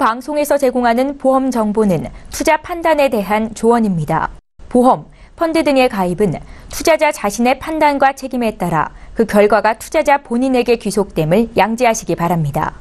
방송에서 제공하는 보험 정보는 투자 판단에 대한 조언입니다. 보험, 펀드 등의 가입은 투자자 자신의 판단과 책임에 따라 그 결과가 투자자 본인에게 귀속됨을 양지하시기 바랍니다.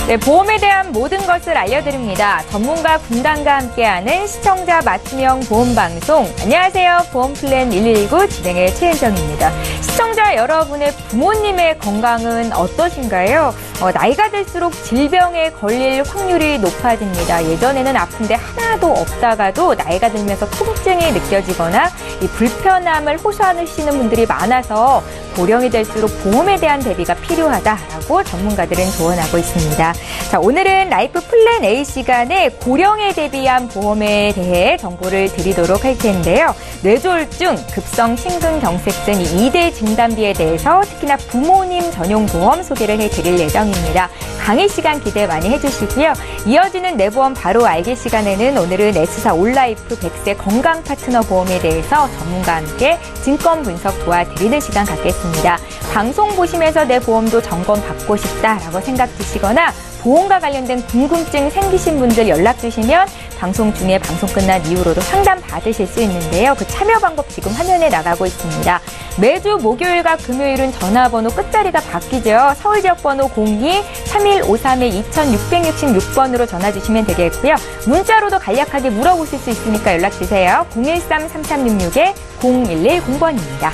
네, 보험에 대한 모든 것을 알려드립니다. 전문가 군단과 함께하는 시청자 맞춤형 보험방송. 안녕하세요. 보험플랜 119 진행의 최은정입니다. 시청자 여러분의 부모님의 건강은 어떠신가요? 나이가 들수록 질병에 걸릴 확률이 높아집니다. 예전에는 아픈데 하나도 없다가도 나이가 들면서 통증이 느껴지거나 이 불편함을 호소하시는 분들이 많아서 고령이 될수록 보험에 대한 대비가 필요하다라고 전문가들은 조언하고 있습니다. 자, 오늘은 라이프 플랜 A 시간에 고령에 대비한 보험에 대해 정보를 드리도록 할 텐데요. 뇌졸중, 급성 심근경색 등 2대 진단비에 대해서 특히나 부모님 전용 보험 소개를 해드릴 예정입니다. 강의 시간 기대 많이 해주시고요. 이어지는 내 보험 바로 알기 시간에는 오늘은 S사 올라이프 100세 건강 파트너 보험에 대해서 전문가와 함께 증권 분석 도와드리는 시간 갖겠습니다. 방송 보시면서 내 보험도 점검 받고 싶다라고 생각 드시거나 보험과 관련된 궁금증 생기신 분들 연락 주시면 방송 중에 방송 끝난 이후로도 상담 받으실 수 있는데요. 그 참여 방법 지금 화면에 나가고 있습니다. 매주 목요일과 금요일은 전화번호 끝자리가 바뀌죠. 서울 지역번호 02-3153-2666번으로 전화 주시면 되겠고요. 문자로도 간략하게 물어보실 수 있으니까 연락 주세요. 013-3366-0110번입니다.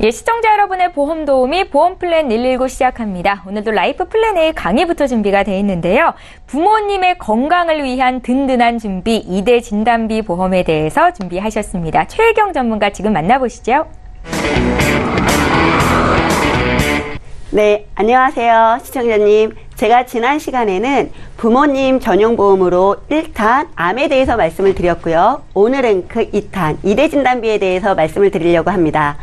예, 시청자 여러분의 보험 도우미 보험플랜 119 시작합니다. 오늘도 라이프 플랜 A 강의부터 준비가 되어 있는데요. 부모님의 건강을 위한 든든한 준비 2대 진단비 보험에 대해서 준비하셨습니다. 최혜경 전문가 지금 만나보시죠. 네, 안녕하세요. 시청자님. 제가 지난 시간에는 부모님 전용 보험으로 1탄 암에 대해서 말씀을 드렸고요. 오늘은 그 2탄 2대 진단비에 대해서 말씀을 드리려고 합니다.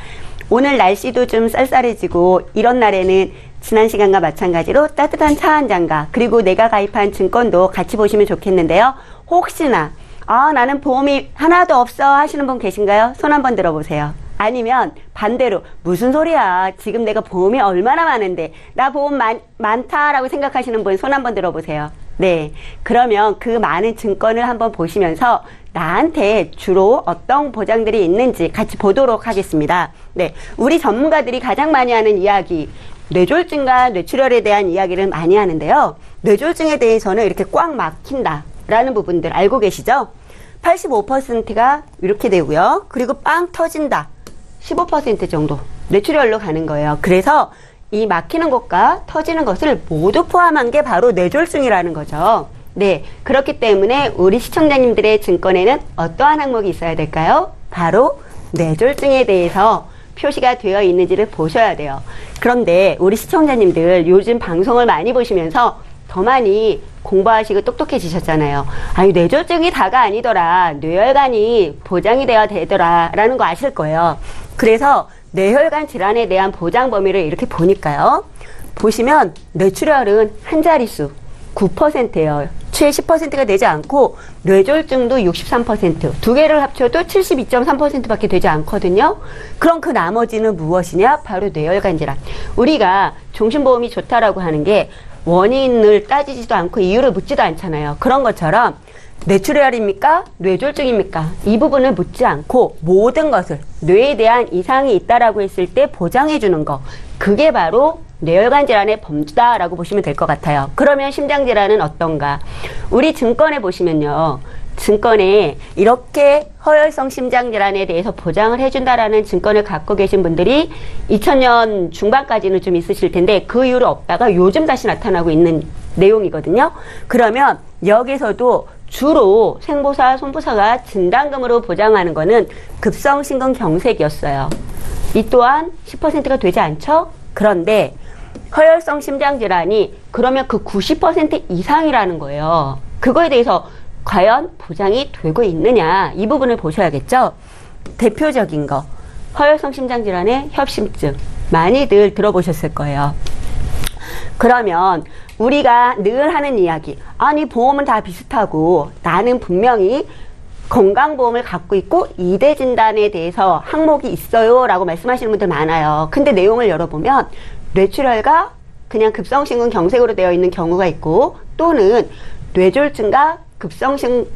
오늘 날씨도 좀 쌀쌀해지고 이런 날에는 지난 시간과 마찬가지로 따뜻한 차 한 잔과 그리고 내가 가입한 증권도 같이 보시면 좋겠는데요. 혹시나 나는 보험이 하나도 없어 하시는 분 계신가요? 손 한번 들어보세요. 아니면 반대로 무슨 소리야 지금 내가 보험이 얼마나 많은데 나 보험 많다라고 생각하시는 분 손 한번 들어보세요. 네, 그러면 그 많은 증권을 한번 보시면서 나한테 주로 어떤 보장들이 있는지 같이 보도록 하겠습니다. 네, 우리 전문가들이 가장 많이 하는 이야기, 뇌졸중과 뇌출혈에 대한 이야기를 많이 하는데요. 뇌졸중에 대해서는 이렇게 꽉 막힌다라는 부분들 알고 계시죠? 85%가 이렇게 되고요. 그리고 빵 터진다. 15% 정도 뇌출혈로 가는 거예요. 그래서 이 막히는 것과 터지는 것을 모두 포함한 게 바로 뇌졸중이라는 거죠. 네, 그렇기 때문에 우리 시청자님들의 증권에는 어떠한 항목이 있어야 될까요? 바로 뇌졸중에 대해서 표시가 되어 있는지를 보셔야 돼요. 그런데 우리 시청자님들 요즘 방송을 많이 보시면서 더 많이 공부하시고 똑똑해지셨잖아요. 아니, 뇌졸중이 다가 아니더라. 뇌혈관이 보장이 돼야 되더라. 라는 거 아실 거예요. 그래서 뇌혈관 질환에 대한 보장 범위를 이렇게 보니까요. 보시면 뇌출혈은 한 자릿수 9%예요. 최 10%가 되지 않고 뇌졸중도 63%, 두 개를 합쳐도 72.3%밖에 되지 않거든요. 그럼 그 나머지는 무엇이냐? 바로 뇌혈관 질환. 우리가 종신보험이 좋다라고 하는 게 원인을 따지지도 않고 이유를 묻지도 않잖아요. 그런 것처럼 뇌출혈입니까? 뇌졸중입니까? 이 부분을 묻지 않고 모든 것을 뇌에 대한 이상이 있다라고 했을 때 보장해 주는 거, 그게 바로 뇌혈관 질환의 범주다라고 보시면 될 것 같아요. 그러면 심장 질환은 어떤가? 우리 증권에 보시면요. 증권에 이렇게 허혈성 심장 질환에 대해서 보장을 해준다라는 증권을 갖고 계신 분들이 2000년 중반까지는 좀 있으실 텐데 그 이후로 없다가 요즘 다시 나타나고 있는 내용이거든요. 그러면 여기서도 주로 생보사, 손보사가 진단금으로 보장하는 거는 급성심근경색이었어요. 이 또한 10%가 되지 않죠? 그런데 허혈성 심장질환이 그러면 그 90% 이상이라는 거예요. 그거에 대해서 과연 보장이 되고 있느냐, 이 부분을 보셔야겠죠. 대표적인 거, 허혈성 심장질환의 협심증 많이들 들어보셨을 거예요. 그러면 우리가 늘 하는 이야기, 아니 보험은 다 비슷하고 나는 분명히 건강보험을 갖고 있고 2대 진단에 대해서 항목이 있어요 라고 말씀하시는 분들 많아요. 근데 내용을 열어보면 뇌출혈과 그냥 급성심근경색으로 되어 있는 경우가 있고, 또는 뇌졸중과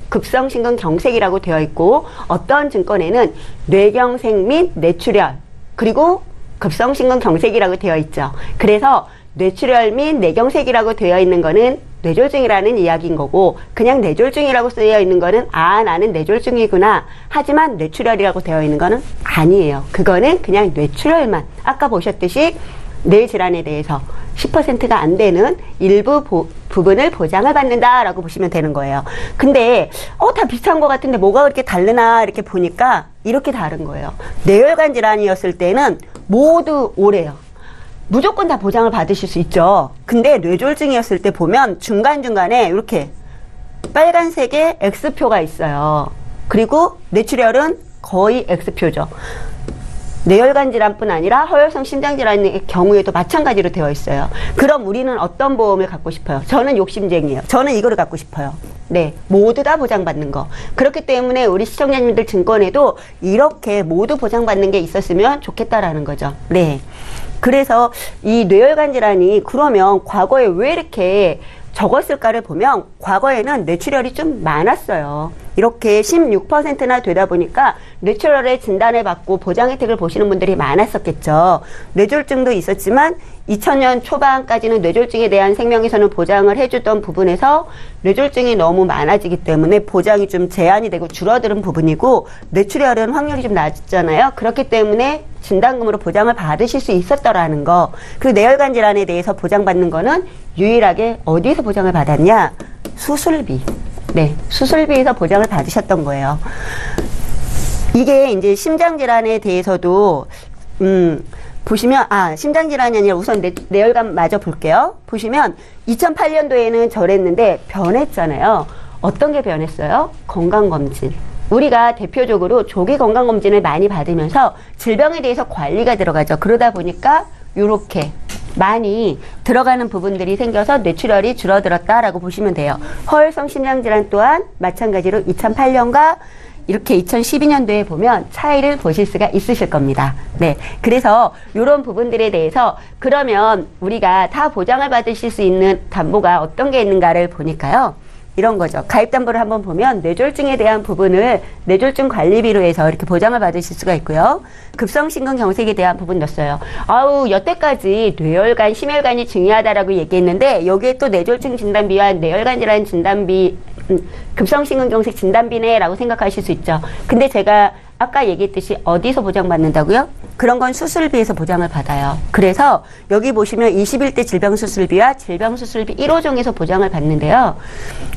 급성심근경색이라고 되어 있고, 어떤 증권에는 뇌경색 및 뇌출혈 그리고 급성심근경색이라고 되어 있죠. 그래서 뇌출혈 및 뇌경색이라고 되어 있는 거는 뇌졸중이라는 이야기인 거고, 그냥 뇌졸중이라고 쓰여 있는 거는 아 나는 뇌졸중이구나 하지만 뇌출혈이라고 되어 있는 거는 아니에요. 그거는 그냥 뇌출혈만, 아까 보셨듯이 뇌질환에 대해서 10%가 안 되는 일부 부분을 보장을 받는다라고 보시면 되는 거예요. 근데 다 비슷한 것 같은데 뭐가 그렇게 다르나 이렇게 보니까 이렇게 다른 거예요. 뇌혈관 질환이었을 때는 모두 오래요. 무조건 다 보장을 받으실 수 있죠. 근데 뇌졸중이었을 때 보면 중간중간에 이렇게 빨간색의 X표가 있어요. 그리고 뇌출혈은 거의 X표죠. 뇌혈관 질환뿐 아니라 허혈성 심장질환의 경우에도 마찬가지로 되어 있어요. 그럼 우리는 어떤 보험을 갖고 싶어요? 저는 욕심쟁이에요. 저는 이거를 갖고 싶어요. 네, 모두 다 보장받는 거. 그렇기 때문에 우리 시청자님들 증권에도 이렇게 모두 보장받는 게 있었으면 좋겠다라는 거죠. 네. 그래서 이 뇌혈관 질환이 그러면 과거에 왜 이렇게 적었을까를 보면 과거에는 뇌출혈이 좀 많았어요. 이렇게 16%나 되다 보니까 뇌출혈의 진단을 받고 보장 혜택을 보시는 분들이 많았었겠죠. 뇌졸중도 있었지만 2000년 초반까지는 뇌졸중에 대한 생명에서는 보장을 해주던 부분에서 뇌졸중이 너무 많아지기 때문에 보장이 좀 제한이 되고 줄어드는 부분이고, 뇌출혈은 확률이 좀 낮잖아요. 그렇기 때문에 진단금으로 보장을 받으실 수 있었더라는 거. 그리고 뇌혈관 질환에 대해서 보장받는 거는 유일하게 어디서 보장을 받았냐? 수술비. 네, 수술비에서 보장을 받으셨던 거예요. 이게 이제 심장질환에 대해서도 보시면 심장질환이 아니라 우선 뇌혈관 마저 볼게요. 보시면 2008년도에는 저랬는데 변했잖아요. 어떤 게 변했어요? 건강검진. 우리가 대표적으로 조기 건강검진을 많이 받으면서 질병에 대해서 관리가 들어가죠. 그러다 보니까 이렇게 많이 들어가는 부분들이 생겨서 뇌출혈이 줄어들었다라고 보시면 돼요. 허혈성 심장질환 또한 마찬가지로 2008년과 이렇게 2012년도에 보면 차이를 보실 수가 있으실 겁니다. 네. 그래서 이런 부분들에 대해서 그러면 우리가 다 보장을 받으실 수 있는 담보가 어떤 게 있는가를 보니까요. 이런 거죠. 가입담보를 한번 보면 뇌졸중에 대한 부분을 뇌졸중 관리비로 해서 이렇게 보장을 받으실 수가 있고요. 급성심근경색에 대한 부분 넣었어요. 여태까지 뇌혈관, 심혈관이 중요하다라고 얘기했는데 여기에 또 뇌졸중 진단비와 뇌혈관 질환 진단비, 급성심근경색 진단비네 라고 생각하실 수 있죠. 근데 제가 아까 얘기했듯이 어디서 보장받는다고요? 그런 건 수술비에서 보장을 받아요. 그래서 여기 보시면 21대 질병수술비와 질병수술비 1호종에서 보장을 받는데요.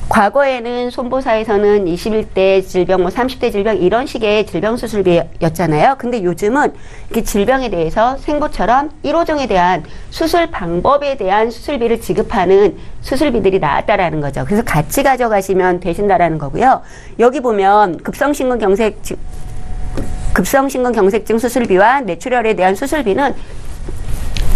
과거에는 손보사에서는 21대 질병, 30대 질병 이런 식의 질병수술비였잖아요. 근데 요즘은 이렇게 질병에 대해서 생보처럼 1호종에 대한 수술 방법에 대한 수술비를 지급하는 수술비들이 나왔다라는 거죠. 그래서 같이 가져가시면 되신다라는 거고요. 여기 보면 급성심근경색증 수술비와 뇌출혈에 대한 수술비는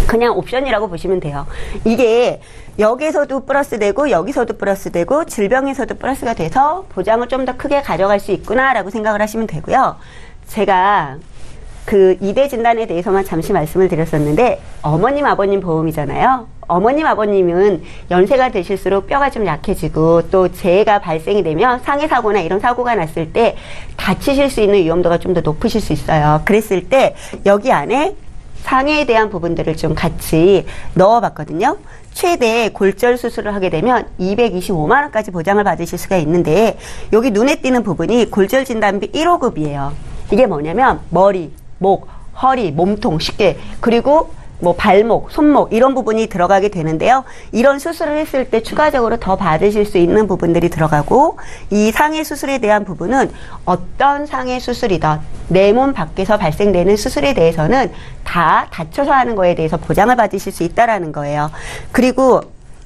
그냥 옵션이라고 보시면 돼요. 이게 여기서도 플러스 되고 여기서도 플러스 되고 질병에서도 플러스가 돼서 보장을 좀 더 크게 가져갈 수 있구나라고 생각을 하시면 되고요. 제가 그 2대 진단에 대해서만 잠시 말씀을 드렸었는데 어머님 아버님 보험이잖아요. 어머님 아버님은 연세가 드실수록 뼈가 좀 약해지고 또 재해가 발생이 되면 상해 사고나 이런 사고가 났을 때 다치실 수 있는 위험도가 좀 더 높으실 수 있어요. 그랬을 때 여기 안에 상해에 대한 부분들을 좀 같이 넣어봤거든요. 최대 골절 수술을 하게 되면 225만 원까지 보장을 받으실 수가 있는데 여기 눈에 띄는 부분이 골절 진단비 1호급이에요. 이게 뭐냐면 머리, 목, 허리, 몸통 쉽게, 그리고 뭐 발목, 손목 이런 부분이 들어가게 되는데요. 이런 수술을 했을 때 추가적으로 더 받으실 수 있는 부분들이 들어가고, 이 상해 수술에 대한 부분은 어떤 상해 수술이든 내 몸 밖에서 발생되는 수술에 대해서는 다 다쳐서 하는 거에 대해서 보장을 받으실 수 있다라는 거예요. 그리고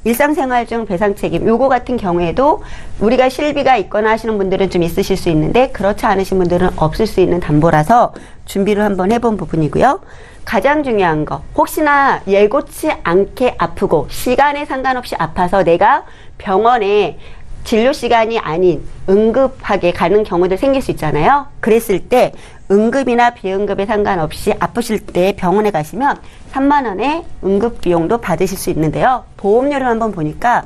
일상생활 중 배상 책임, 요거 같은 경우에도 우리가 실비가 있거나 하시는 분들은 좀 있으실 수 있는데 그렇지 않으신 분들은 없을 수 있는 담보라서 준비를 한번 해본 부분이고요. 가장 중요한 거, 혹시나 예고치 않게 아프고 시간에 상관없이 아파서 내가 병원에 진료 시간이 아닌 응급하게 가는 경우도 생길 수 있잖아요. 그랬을 때 응급이나 비응급에 상관없이 아프실 때 병원에 가시면 3만 원의 응급 비용도 받으실 수 있는데요. 보험료를 한번 보니까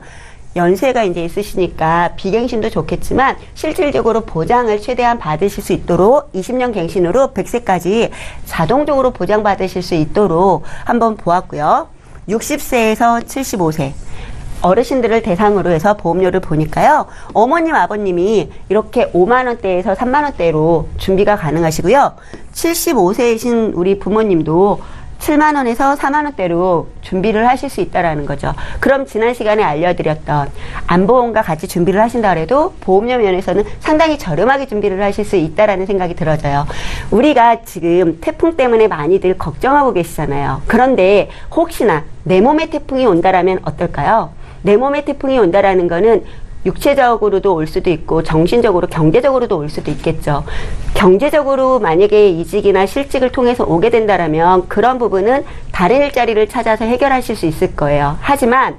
연세가 이제 있으시니까 비갱신도 좋겠지만 실질적으로 보장을 최대한 받으실 수 있도록 20년 갱신으로 100세까지 자동적으로 보장받으실 수 있도록 한번 보았고요. 60세에서 75세 어르신들을 대상으로 해서 보험료를 보니까요. 어머님, 아버님이 이렇게 5만 원대에서 3만 원대로 준비가 가능하시고요. 75세이신 우리 부모님도 7만 원에서 4만 원대로 준비를 하실 수 있다라는 거죠. 그럼 지난 시간에 알려드렸던 안보험과 같이 준비를 하신다 그래도 보험료 면에서는 상당히 저렴하게 준비를 하실 수 있다라는 생각이 들어져요. 우리가 지금 태풍 때문에 많이들 걱정하고 계시잖아요. 그런데 혹시나 내 몸에 태풍이 온다라면 어떨까요? 내 몸에 태풍이 온다라는 거는 육체적으로도 올 수도 있고 정신적으로 경제적으로도 올 수도 있겠죠. 경제적으로 만약에 이직이나 실직을 통해서 오게 된다라면 그런 부분은 다른 일자리를 찾아서 해결하실 수 있을 거예요. 하지만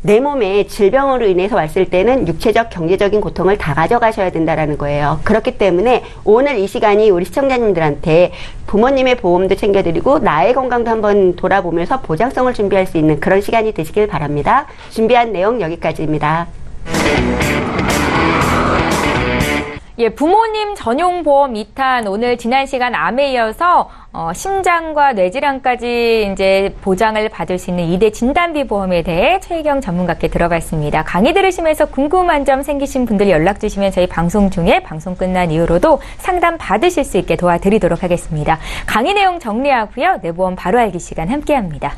내 몸에 질병으로 인해서 왔을 때는 육체적, 경제적인 고통을 다 가져가셔야 된다라는 거예요. 그렇기 때문에 오늘 이 시간이 우리 시청자님들한테 부모님의 보험도 챙겨드리고 나의 건강도 한번 돌아보면서 보장성을 준비할 수 있는 그런 시간이 되시길 바랍니다. 준비한 내용 여기까지입니다. 예, 부모님 전용 보험 2탄 오늘 지난 시간 암에 이어서 심장과 뇌질환까지 이제 보장을 받을 수 있는 2대 진단비 보험에 대해 최희경 전문가께 들어봤습니다. 강의 들으시면서 궁금한 점 생기신 분들 연락 주시면 저희 방송 중에 방송 끝난 이후로도 상담 받으실 수 있게 도와드리도록 하겠습니다. 강의 내용 정리하고요. 내 보험 바로 알기 시간 함께합니다.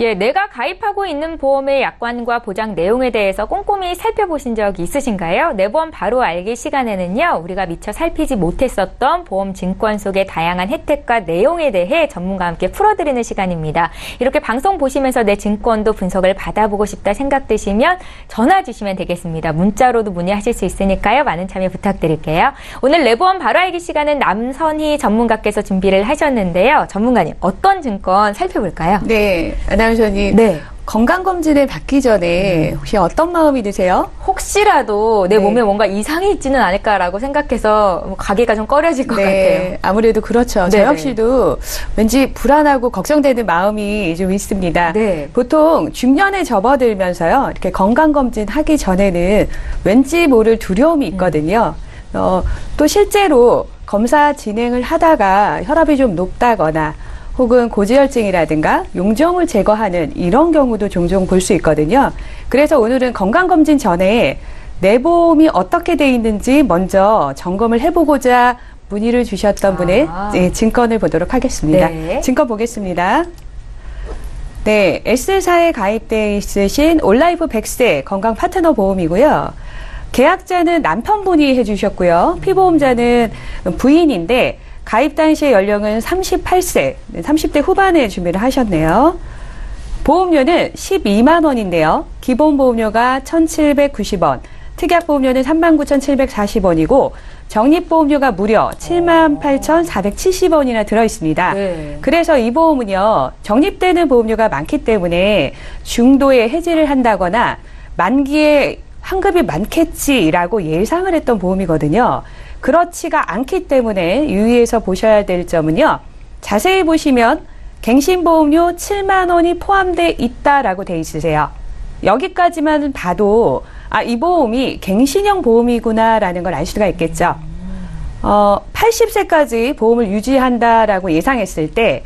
예, 내가 가입하고 있는 보험의 약관과 보장 내용에 대해서 꼼꼼히 살펴보신 적이 있으신가요? 내 보험 바로 알기 시간에는요, 우리가 미처 살피지 못했었던 보험 증권 속의 다양한 혜택과 내용에 대해 전문가와 함께 풀어드리는 시간입니다. 이렇게 방송 보시면서 내 증권도 분석을 받아보고 싶다 생각되시면 전화 주시면 되겠습니다. 문자로도 문의하실 수 있으니까요. 많은 참여 부탁드릴게요. 오늘 내 보험 바로 알기 시간은 남선희 전문가께서 준비를 하셨는데요. 전문가님, 어떤 증권 살펴볼까요? 네, 아나운서님. 네. 건강검진을 받기 전에 혹시 어떤 마음이 드세요? 혹시라도 내 네. 몸에 뭔가 이상이 있지는 않을까라고 생각해서 가기가 좀 꺼려질 것 같아요. 아무래도 그렇죠. 저 네네. 역시도 왠지 불안하고 걱정되는 마음이 좀 있습니다. 네. 보통 중년에 접어들면서요, 이렇게 건강검진 하기 전에는 왠지 모를 두려움이 있거든요. 또 실제로 검사 진행을 하다가 혈압이 좀 높다거나 혹은 고지혈증이라든가 용종을 제거하는 이런 경우도 종종 볼 수 있거든요. 그래서 오늘은 건강검진 전에 내 보험이 어떻게 돼 있는지 먼저 점검을 해보고자 문의를 주셨던 분의 증권을 보도록 하겠습니다. 네. 증권 보겠습니다. 네, S사에 가입되어 있으신 올라이프 100세 건강 파트너 보험이고요. 계약자는 남편분이 해주셨고요. 피보험자는 부인인데 가입 당시의 연령은 38세, 30대 후반에 준비를 하셨네요. 보험료는 12만 원인데요. 기본 보험료가 1,790원, 특약보험료는 39,740원이고 적립보험료가 무려 78,470원이나 들어있습니다. 네. 그래서 이 보험은요, 적립되는 보험료가 많기 때문에 중도에 해지를 한다거나 만기에 환급이 많겠지라고 예상을 했던 보험이거든요. 그렇지가 않기 때문에 유의해서 보셔야 될 점은요. 자세히 보시면 갱신보험료 7만 원이 포함되어 있다라고 돼 있으세요. 여기까지만 봐도 이 보험이 갱신형 보험이구나라는 걸 알 수가 있겠죠. 80세까지 보험을 유지한다라고 예상했을 때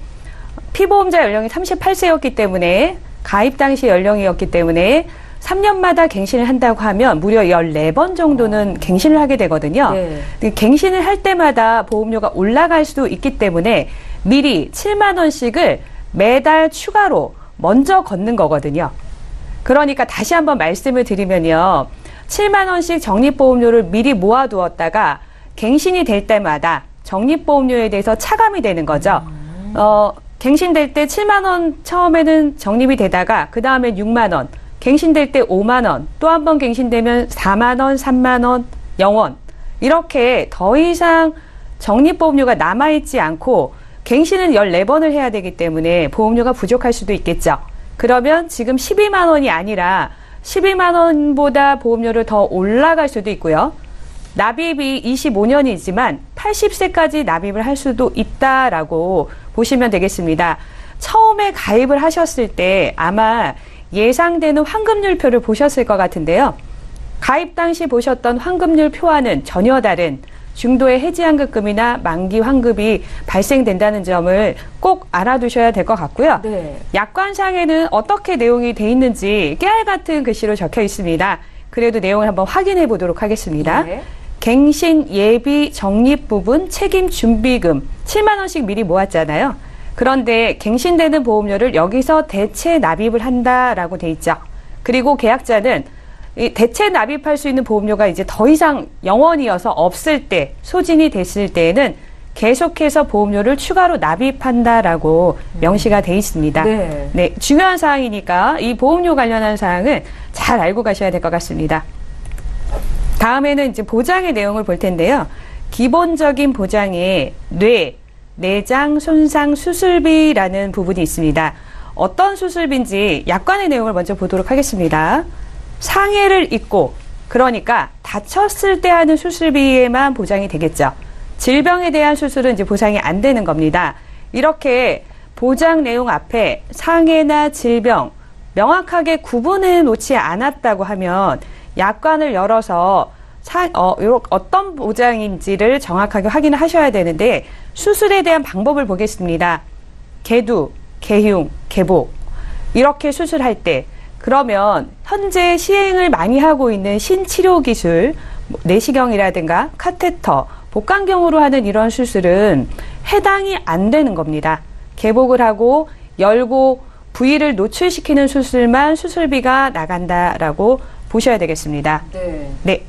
피보험자 연령이 38세였기 때문에 가입 당시 연령이었기 때문에 3년마다 갱신을 한다고 하면 무려 14번 정도는 갱신을 하게 되거든요. 네. 갱신을 할 때마다 보험료가 올라갈 수도 있기 때문에 미리 7만 원씩을 매달 추가로 먼저 걷는 거거든요. 그러니까 다시 한번 말씀을 드리면요. 7만 원씩 적립보험료를 미리 모아두었다가 갱신이 될 때마다 적립보험료에 대해서 차감이 되는 거죠. 갱신될 때 7만 원 처음에는 적립이 되다가 그 다음에 6만 원, 갱신될 때 5만 원, 또 한 번 갱신되면 4만 원, 3만 원, 0원. 이렇게 더 이상 적립보험료가 남아있지 않고 갱신은 14번을 해야 되기 때문에 보험료가 부족할 수도 있겠죠. 그러면 지금 12만 원이 아니라 12만 원보다 보험료를 더 올라갈 수도 있고요. 납입이 25년이지만 80세까지 납입을 할 수도 있다라고 보시면 되겠습니다. 처음에 가입을 하셨을 때 아마 예상되는 환급률표를 보셨을 것 같은데요. 가입 당시 보셨던 환급률 표와는 전혀 다른 중도의 해지환급금이나 만기 환급이 발생된다는 점을 꼭 알아두셔야 될 것 같고요. 네. 약관상에는 어떻게 내용이 돼 있는지 깨알 같은 글씨로 적혀 있습니다. 그래도 내용을 한번 확인해 보도록 하겠습니다. 네. 갱신 예비 적립 부분 책임 준비금 7만 원씩 미리 모았잖아요. 그런데 갱신되는 보험료를 여기서 대체 납입을 한다라고 돼 있죠. 그리고 계약자는 이 대체 납입할 수 있는 보험료가 이제 더 이상 0원이어서 없을 때, 소진이 됐을 때에는 계속해서 보험료를 추가로 납입한다라고 명시가 돼 있습니다. 네. 네, 중요한 사항이니까 이 보험료 관련한 사항은 잘 알고 가셔야 될 것 같습니다. 다음에는 이제 보장의 내용을 볼 텐데요. 기본적인 보장에 내장 손상 수술비라는 부분이 있습니다. 어떤 수술비인지 약관의 내용을 먼저 보도록 하겠습니다. 상해를 입고, 그러니까 다쳤을 때 하는 수술비에만 보장이 되겠죠. 질병에 대한 수술은 이제 보상이 안 되는 겁니다. 이렇게 보장 내용 앞에 상해나 질병 명확하게 구분해 놓지 않았다고 하면 약관을 열어서 어떤 보장인지를 정확하게 확인을 하셔야 되는데 수술에 대한 방법을 보겠습니다. 개두, 개흉, 개복 이렇게 수술할 때 그러면 현재 시행을 많이 하고 있는 신치료 기술, 내시경이라든가 카테터, 복강경으로 하는 이런 수술은 해당이 안 되는 겁니다. 개복을 하고 열고 부위를 노출시키는 수술만 수술비가 나간다라고 보셔야 되겠습니다. 네.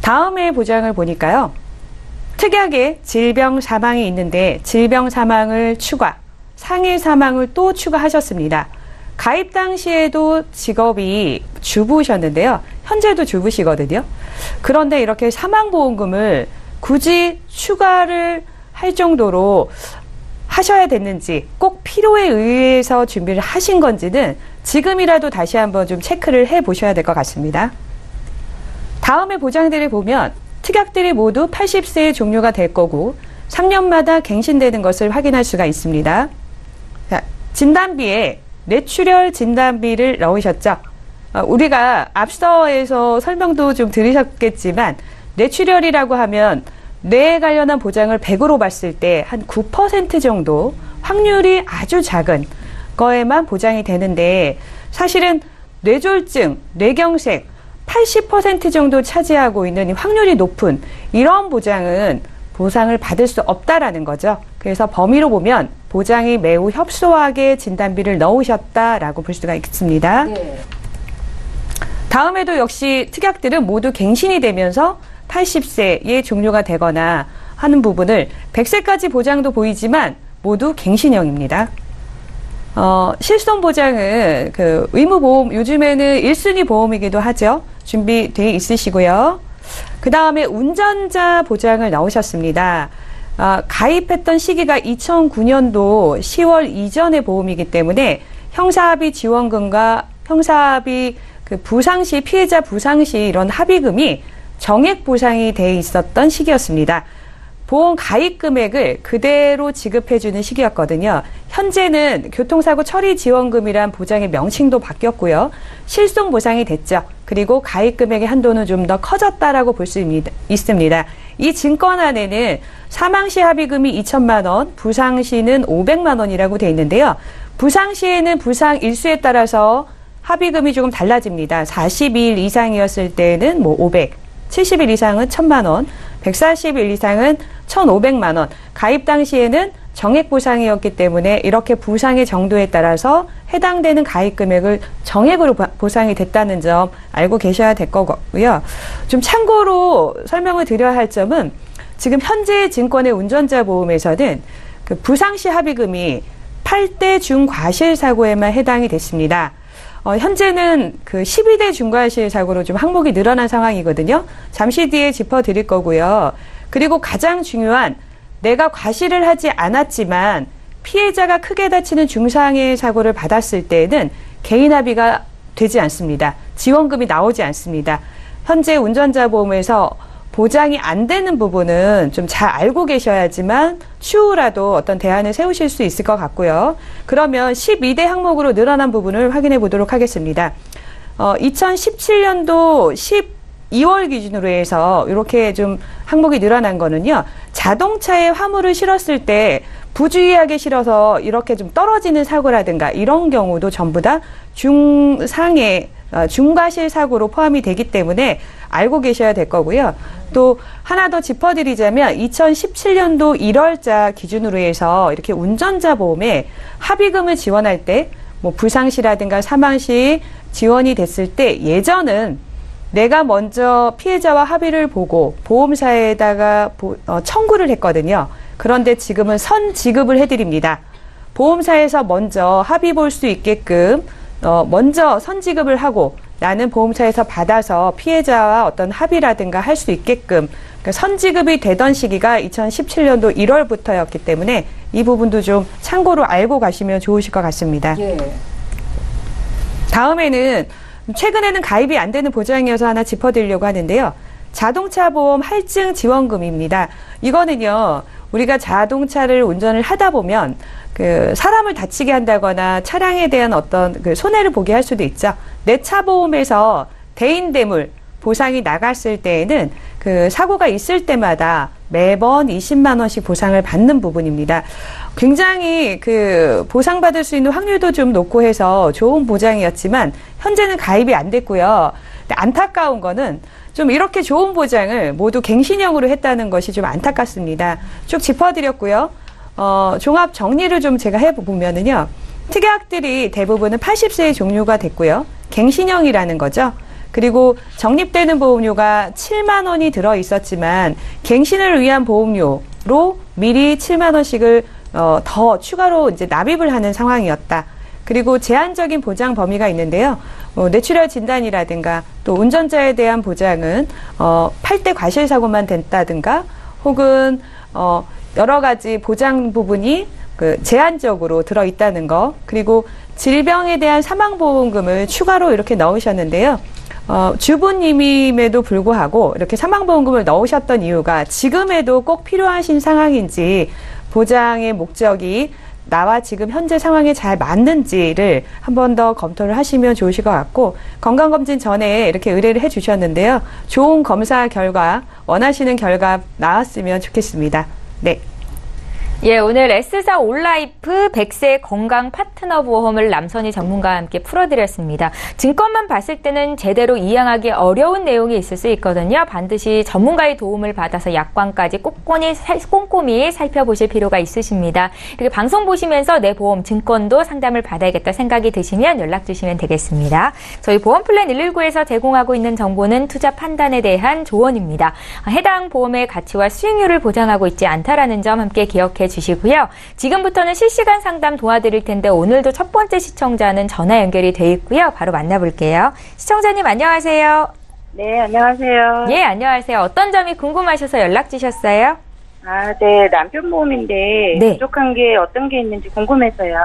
다음에 보장을 보니까요. 특이하게 질병 사망이 있는데 질병 사망을 추가, 상해 사망을 또 추가하셨습니다. 가입 당시에도 직업이 주부셨는데요. 현재도 주부시거든요. 그런데 이렇게 사망보험금을 굳이 추가를 할 정도로 하셔야 됐는지, 꼭 필요에 의해서 준비를 하신 건지는 지금이라도 다시 한번 좀 체크를 해 보셔야 될 것 같습니다. 다음에 보장들을 보면 특약들이 모두 80세에 종료가 될 거고 3년마다 갱신되는 것을 확인할 수가 있습니다. 자, 진단비에 뇌출혈 진단비를 넣으셨죠? 우리가 앞서에서 설명도 좀 들으셨겠지만 뇌출혈이라고 하면 뇌에 관련한 보장을 100으로 봤을 때 한 9% 정도 확률이 아주 작은 거에만 보장이 되는데 사실은 뇌졸중, 뇌경색 80% 정도 차지하고 있는 확률이 높은 이런 보장은 보상을 받을 수 없다라는 거죠. 그래서 범위로 보면 보장이 매우 협소하게 진단비를 넣으셨다라고 볼 수가 있습니다. 네. 다음에도 역시 특약들은 모두 갱신이 되면서 80세에 종료가 되거나 하는 부분을 100세까지 보장도 보이지만 모두 갱신형입니다. 실손 보장은 그 의무보험, 요즘에는 1순위 보험이기도 하죠. 준비되어 있으시고요. 그 다음에 운전자 보장을 넣으셨습니다. 가입했던 시기가 2009년도 10월 이전의 보험이기 때문에 형사합의 지원금과 형사합의 그 부상시, 피해자 부상시 이런 합의금이 정액 보상이 돼 있었던 시기였습니다. 보험 가입 금액을 그대로 지급해주는 시기였거든요. 현재는 교통사고 처리 지원금이란 보장의 명칭도 바뀌었고요. 실손 보상이 됐죠. 그리고 가입 금액의 한도는 좀 더 커졌다라고 볼 수 있습니다. 이 증권안에는 사망시 합의금이 2천만 원, 부상시는 500만 원이라고 돼 있는데요. 부상시에는 부상 일수에 따라서 합의금이 조금 달라집니다. 42일 이상이었을 때는 500, 70일 이상은 1,000만 원, 140일 이상은 1,500만 원. 가입 당시에는 정액 보상이었기 때문에 이렇게 부상의 정도에 따라서 해당되는 가입 금액을 정액으로 보상이 됐다는 점 알고 계셔야 될 거고요. 좀 참고로 설명을 드려야 할 점은 지금 현재 증권의 운전자 보험에서는 그 부상시 합의금이 8대 중과실 사고에만 해당이 됐습니다. 현재는 그 12대 중과실 사고로 좀 항목이 늘어난 상황이거든요. 잠시 뒤에 짚어드릴 거고요. 그리고 가장 중요한 내가 과실을 하지 않았지만 피해자가 크게 다치는 중상해 사고를 받았을 때에는 개인 합의가 되지 않습니다. 지원금이 나오지 않습니다. 현재 운전자 보험에서 보장이 안 되는 부분은 좀 잘 알고 계셔야지만 추후라도 어떤 대안을 세우실 수 있을 것 같고요. 그러면 12대 항목으로 늘어난 부분을 확인해 보도록 하겠습니다. 2017년도 12월 기준으로 해서 이렇게 좀 항목이 늘어난 거는요. 자동차에 화물을 실었을 때 부주의하게 실어서 이렇게 좀 떨어지는 사고라든가 이런 경우도 전부 다 중상해 중과실 사고로 포함이 되기 때문에 알고 계셔야 될 거고요. 또 하나 더 짚어드리자면 2017년도 1월자 기준으로 해서 이렇게 운전자 보험에 합의금을 지원할 때 뭐 불상시라든가 사망시 지원이 됐을 때 예전은 내가 먼저 피해자와 합의를 보고 보험사에다가 청구를 했거든요. 그런데 지금은 선지급을 해드립니다. 보험사에서 먼저 합의 볼 수 있게끔 먼저 선지급을 하고 나는 보험사에서 받아서 피해자와 어떤 합의라든가 할 수 있게끔 그러니까 선지급이 되던 시기가 2017년도 1월부터였기 때문에 이 부분도 좀 참고로 알고 가시면 좋으실 것 같습니다. 예. 다음에는 최근에는 가입이 안 되는 보장이어서 하나 짚어드리려고 하는데요. 자동차 보험 할증 지원금입니다. 이거는요, 우리가 자동차를 운전을 하다 보면 그 사람을 다치게 한다거나 차량에 대한 어떤 그 손해를 보게 할 수도 있죠. 내 차 보험에서 대인대물 보상이 나갔을 때에는 그 사고가 있을 때마다 매번 20만 원씩 보상을 받는 부분입니다. 굉장히 그 보상받을 수 있는 확률도 좀 높고 해서 좋은 보장이었지만 현재는 가입이 안 됐고요. 근데 안타까운 거는 좀 이렇게 좋은 보장을 모두 갱신형으로 했다는 것이 좀 안타깝습니다. 쭉 짚어드렸고요. 종합 정리를 좀 제가 해보면은요. 특약들이 대부분은 80세에 종료가 됐고요. 갱신형이라는 거죠. 그리고 적립되는 보험료가 7만 원이 들어 있었지만 갱신을 위한 보험료로 미리 7만 원씩을 더 추가로 이제 납입을 하는 상황이었다. 그리고 제한적인 보장 범위가 있는데요. 뇌출혈 진단이라든가 또 운전자에 대한 보장은 8대 과실 사고만 됐다든가 혹은 여러 가지 보장 부분이 제한적으로 들어있다는 거, 그리고 질병에 대한 사망보험금을 추가로 이렇게 넣으셨는데요. 주부님임에도 불구하고 이렇게 사망보험금을 넣으셨던 이유가 지금에도 꼭 필요하신 상황인지, 보장의 목적이 나와 지금 현재 상황에 잘 맞는지를 한 번 더 검토를 하시면 좋으실 것 같고, 건강검진 전에 이렇게 의뢰를 해 주셨는데요. 좋은 검사 결과, 원하시는 결과 나왔으면 좋겠습니다. 네. 예, 오늘 S사 올라이프 100세 건강 파트너 보험을 남선희 전문가와 함께 풀어드렸습니다. 증권만 봤을 때는 제대로 이해하기 어려운 내용이 있을 수 있거든요. 반드시 전문가의 도움을 받아서 약관까지 꼼꼼히 살펴보실 필요가 있으십니다. 이렇게 방송 보시면서 내 보험, 증권도 상담을 받아야겠다 생각이 드시면 연락 주시면 되겠습니다. 저희 보험플랜 119에서 제공하고 있는 정보는 투자 판단에 대한 조언입니다. 해당 보험의 가치와 수익률을 보장하고 있지 않다라는 점 함께 기억해 주시고요. 지금부터는 실시간 상담 도와드릴 텐데 오늘도 첫 번째 시청자는 전화 연결이 돼 있고요. 바로 만나볼게요. 시청자님 안녕하세요. 네, 안녕하세요. 예, 안녕하세요. 어떤 점이 궁금하셔서 연락 주셨어요? 네, 남편 보험인데 네. 부족한 게 어떤 게 있는지 궁금해서요.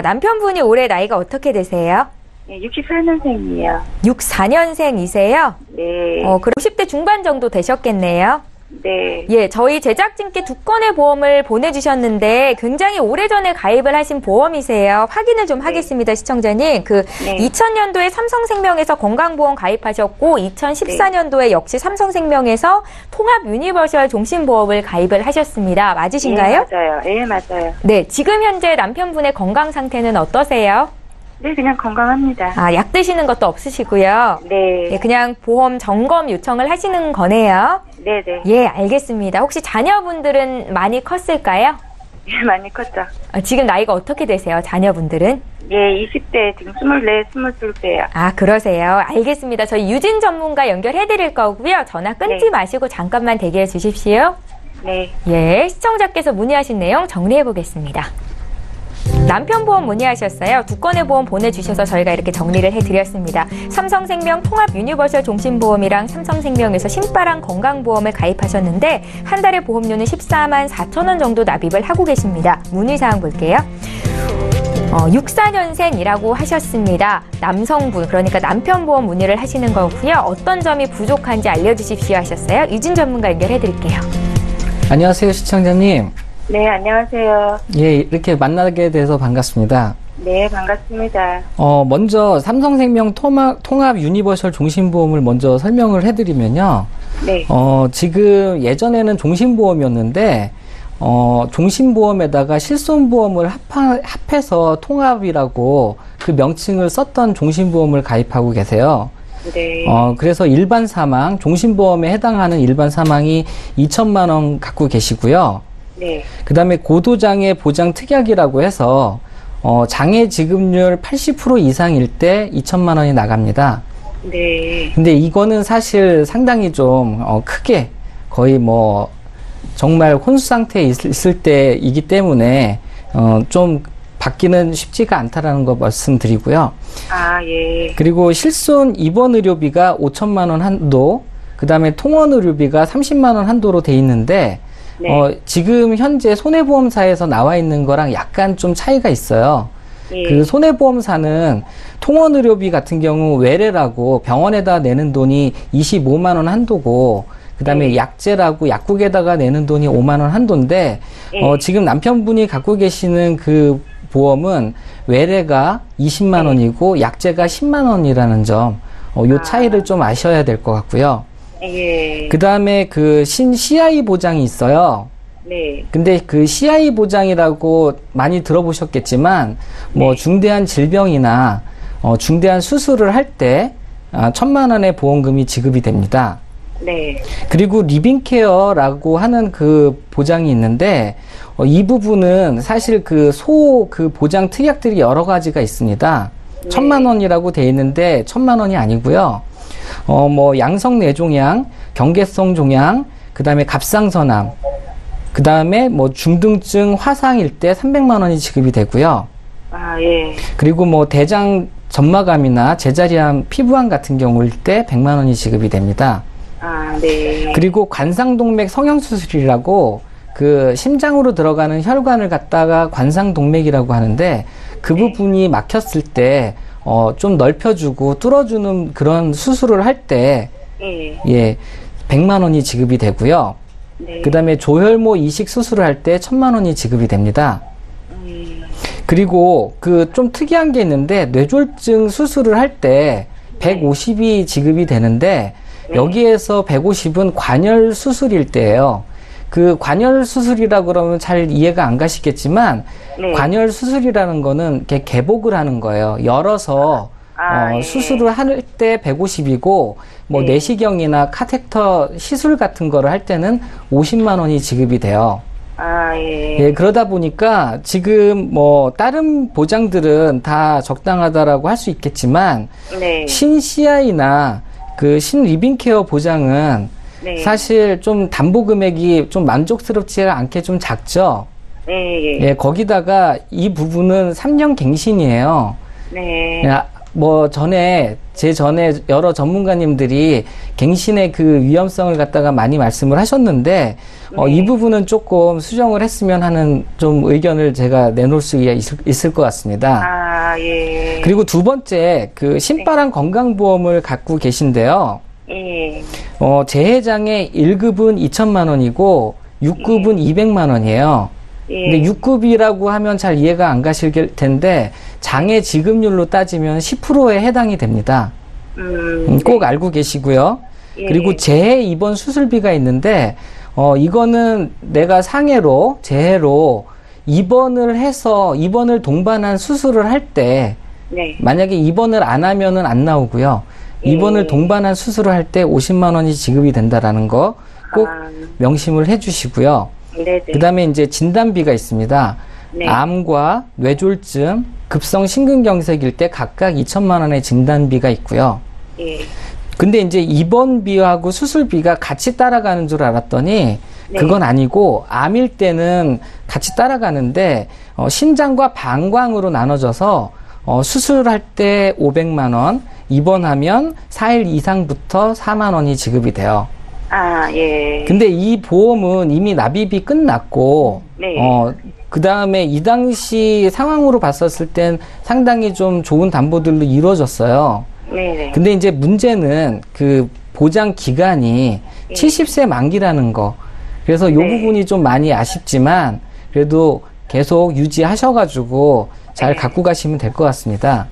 남편분이 올해 나이가 어떻게 되세요? 네, 64년생이에요. 64년생이세요? 네. 그럼 50대 중반 정도 되셨겠네요. 네. 예, 저희 제작진께 2건의 보험을 보내주셨는데 굉장히 오래전에 가입을 하신 보험이세요. 확인을 좀 하겠습니다, 시청자님. 네. 2000년도에 삼성생명에서 건강보험 가입하셨고 2014년도에 역시 삼성생명에서 통합 유니버셜 종신보험을 가입을 하셨습니다. 맞으신가요? 네, 맞아요. 네, 맞아요. 네, 지금 현재 남편분의 건강 상태는 어떠세요? 네, 그냥 건강합니다. 약 드시는 것도 없으시고요. 네. 예, 그냥 보험 점검 요청을 하시는 거네요. 네네. 예, 알겠습니다. 혹시 자녀분들은 많이 컸을까요? 예, 많이 컸죠. 지금 나이가 어떻게 되세요, 자녀분들은? 예, 20대, 지금 24, 22세요. 그러세요. 알겠습니다. 저희 유진 전문가 연결해 드릴 거고요. 전화 끊지 네. 마시고 잠깐만 대기해 주십시오. 네. 예, 시청자께서 문의하신 내용 정리해 보겠습니다. 남편 보험 문의하셨어요. 2건의 보험 보내주셔서 저희가 이렇게 정리를 해드렸습니다. 삼성생명 통합 유니버셜 종신보험이랑 삼성생명에서 신바람 건강보험을 가입하셨는데 한 달에 보험료는 14만 4천 원 정도 납입을 하고 계십니다. 문의사항 볼게요. 64년생이라고 하셨습니다. 남성분, 그러니까 남편 보험 문의를 하시는 거고요. 어떤 점이 부족한지 알려주십시오 하셨어요. 유진 전문가 연결해드릴게요. 안녕하세요, 시청자님. 네, 안녕하세요. 예, 이렇게 만나게 돼서 반갑습니다. 네, 반갑습니다. 먼저 삼성생명 통합 유니버셜 종신보험을 먼저 설명을 해드리면요. 네. 지금 예전에는 종신보험이었는데, 종신보험에다가 실손보험을 합해서 통합이라고 그 명칭을 썼던 종신보험을 가입하고 계세요. 네. 그래서 일반 사망, 종신보험에 해당하는 일반 사망이 2천만 원 갖고 계시고요. 네. 그 다음에 고도장애 보장 특약이라고 해서 장애 지급률 80% 이상일 때 2천만 원이 나갑니다. 네. 근데 이거는 사실 상당히 좀 크게 거의 뭐 정말 혼수 상태에 있을 때이기 때문에 좀 받기는 쉽지가 않다라는 거 말씀드리고요. 예. 그리고 실손 입원 의료비가 5천만 원 한도, 그 다음에 통원 의료비가 30만 원 한도로 돼 있는데 네. 지금 현재 손해보험사에서 나와 있는 거랑 약간 좀 차이가 있어요. 예. 그 손해보험사는 통원의료비 같은 경우 외래라고 병원에다 내는 돈이 25만 원 한도고, 그 다음에 예. 약제라고 약국에다가 내는 돈이 5만 원 한도인데, 예. 지금 남편분이 갖고 계시는 그 보험은 외래가 20만 원이고 약제가 10만 원이라는 점, 요 차이를 좀 아셔야 될 것 같고요. 예. 그 다음에 그 CI 보장이 있어요. 네. 근데 그 CI 보장이라고 많이 들어보셨겠지만, 뭐 네. 중대한 질병이나 중대한 수술을 할 때 1,000만 원의 보험금이 지급이 됩니다. 네. 그리고 리빙케어라고 하는 그 보장이 있는데, 이 부분은 사실 그 보장 특약들이 여러 가지가 있습니다. 네. 1,000만 원이라고 돼 있는데 1,000만 원이 아니고요. 뭐 양성 뇌종양, 경계성 종양, 그 다음에 갑상선암, 그 다음에 뭐 중등증 화상일 때 300만 원이 지급이 되고요. 예. 그리고 뭐 대장 점마감이나 제자리암, 피부암 같은 경우일 때 100만 원이 지급이 됩니다. 네. 그리고 관상동맥 성형수술이라고 그 심장으로 들어가는 혈관을 갖다가 관상동맥이라고 하는데 그 부분이 막혔을 때 좀 넓혀주고 뚫어주는 그런 수술을 할 때 예. 예, 100만 원이 지급이 되고요. 네. 그 다음에 조혈모 이식 수술을 할 때 1000만 원이 지급이 됩니다. 그리고 그 좀 특이한 게 있는데 뇌졸중 수술을 할 때 150이 지급이 되는데 여기에서 150은 관열 수술일 때예요. 그 관열 수술이라 그러면 잘 이해가 안 가시겠지만 네. 관열 수술이라는 거는 이렇게 개복을 하는 거예요. 열어서 예. 수술을 할 때 150이고 뭐 네. 내시경이나 카테터 시술 같은 거를 할 때는 50만 원이 지급이 돼요. 예. 예, 그러다 보니까 지금 뭐 다른 보장들은 다 적당하다라고 할 수 있겠지만 네. 신CI나 그 신리빙케어 보장은 네. 사실 좀 담보 금액이 좀 만족스럽지 않게 좀 작죠. 예. 예, 거기다가 이 부분은 3년 갱신이에요. 네. 뭐 제 전에 여러 전문가님들이 갱신의 그 위험성을 갖다가 많이 말씀을 하셨는데 이 부분은 조금 수정을 했으면 하는 좀 의견을 제가 내놓을 수 있을 것 같습니다. 예. 그리고 두 번째 그 신바람 건강보험을 갖고 계신데요. 예. 재해장애 1급은 2천만 원이고 6급은 200만 원이에요. 예. 근데 6급이라고 하면 잘 이해가 안 가실 텐데 장애 지급률로 따지면 10%에 해당이 됩니다. 꼭 알고 계시고요. 예. 그리고 재해 입원 수술비가 있는데 이거는 내가 재해로 입원을 동반한 수술을 할 때 네. 만약에 입원을 안 하면은 안 나오고요. 입원을 동반한 수술을 할 때 50만 원이 지급이 된다라는 거 꼭 명심을 해 주시고요. 네네. 그 다음에 이제 진단비가 있습니다. 네. 암과 뇌졸중, 급성 심근경색일 때 각각 2천만 원의 진단비가 있고요. 예. 근데 이제 입원비하고 수술비가 같이 따라가는 줄 알았더니 네. 그건 아니고 암일 때는 같이 따라가는데 신장과 방광으로 나눠져서 수술할 때 500만 원, 입원하면 4일 이상부터 4만 원이 지급이 돼요. 예. 근데 이 보험은 이미 납입이 끝났고, 네. 그 다음에 이 당시 상황으로 봤었을 땐 상당히 좀 좋은 담보들로 이루어졌어요. 네네. 근데 이제 문제는 그 보장 기간이 70세 만기라는 거. 그래서 이 부분이 좀 많이 아쉽지만, 그래도 계속 유지하셔가지고 잘 갖고 가시면 될 것 같습니다.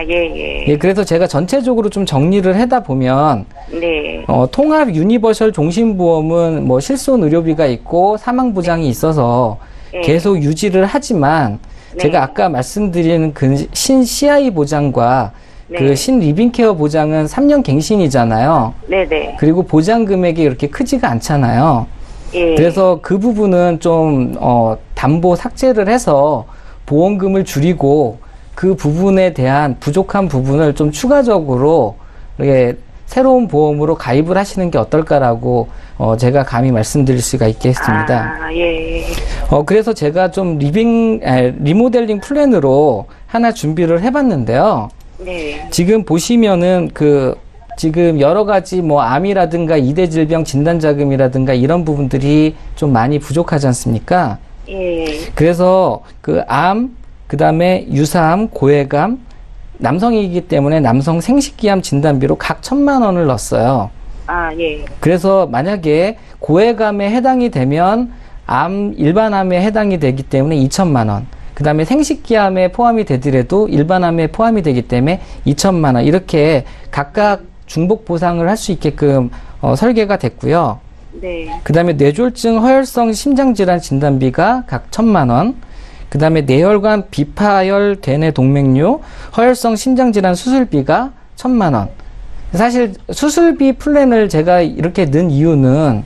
예. 예, 그래서 제가 전체적으로 좀 정리를 하다 보면, 네. 통합 유니버셜 종신보험은 뭐 실손 의료비가 있고 사망보장이 있어서 계속 유지를 하지만 제가 아까 말씀드린 그 신CI 보장과 그 신리빙케어 보장은 3년 갱신이잖아요. 네네. 그리고 보장 금액이 이렇게 크지가 않잖아요. 예. 그래서 그 부분은 좀 담보 삭제를 해서 보험금을 줄이고 그 부분에 대한 부족한 부분을 좀 추가적으로 이렇게 새로운 보험으로 가입을 하시는 게 어떨까라고 제가 감히 말씀드릴 수가 있겠습니다. 예. 그래서 제가 좀 리모델링 플랜으로 하나 준비를 해봤는데요. 네. 지금 보시면은 지금 여러 가지 뭐 암이라든가 이대 질병 진단 자금이라든가 이런 부분들이 좀 많이 부족하지 않습니까? 예. 그래서 그 다음에 유사암, 고해감, 남성이기 때문에 남성 생식기암 진단비로 각 1,000만 원을 넣었어요. 예. 그래서 만약에 고해감에 해당이 되면 일반암에 해당이 되기 때문에 2,000만 원. 그 다음에 생식기암에 포함이 되더라도 일반암에 포함이 되기 때문에 2,000만 원. 이렇게 각각 중복 보상을 할 수 있게끔 설계가 됐고요. 네. 그 다음에 뇌졸중 허혈성 심장질환 진단비가 각 1,000만 원. 그 다음에 뇌혈관 비파열 대뇌 동맥류 허혈성 심장질환 수술비가 1,000만 원. 사실 수술비 플랜을 제가 이렇게 넣은 이유는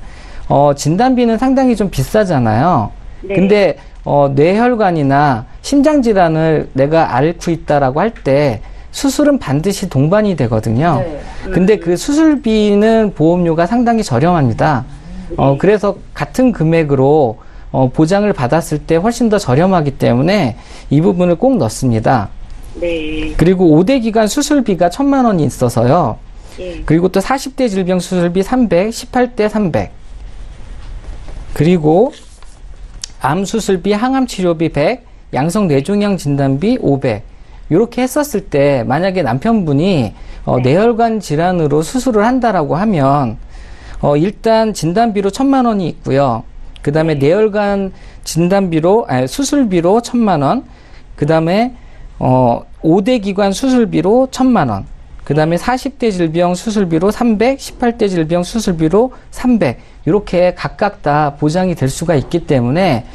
진단비는 상당히 좀 비싸잖아요. 네. 근데 뇌혈관이나 심장질환을 내가 앓고 있다라고 할 때 수술은 반드시 동반이 되거든요. 근데 그 수술비는 보험료가 상당히 저렴합니다. 그래서 같은 금액으로 보장을 받았을 때 훨씬 더 저렴하기 때문에 이 부분을 꼭 넣습니다. 네. 그리고 5대 기간 수술비가 1,000만 원이 있어서요. 예. 그리고 또 40대 질병 수술비 300, 18대 300. 그리고 암 수술비, 항암 치료비 100, 양성 뇌종양 진단비 500. 이렇게 했었을 때 만약에 남편분이 뇌혈관 질환으로 수술을 한다라고 하면 일단 진단비로 1,000만 원이 있고요. 그 다음에 뇌혈관 진단비로 수술비로 1,000만 원. 그 다음에 5대 기관 수술비로 1,000만 원. 그 다음에 40대 질병 수술비로 300, 18대 질병 수술비로 300. 이렇게 각각 다 보장이 될 수가 있기 때문에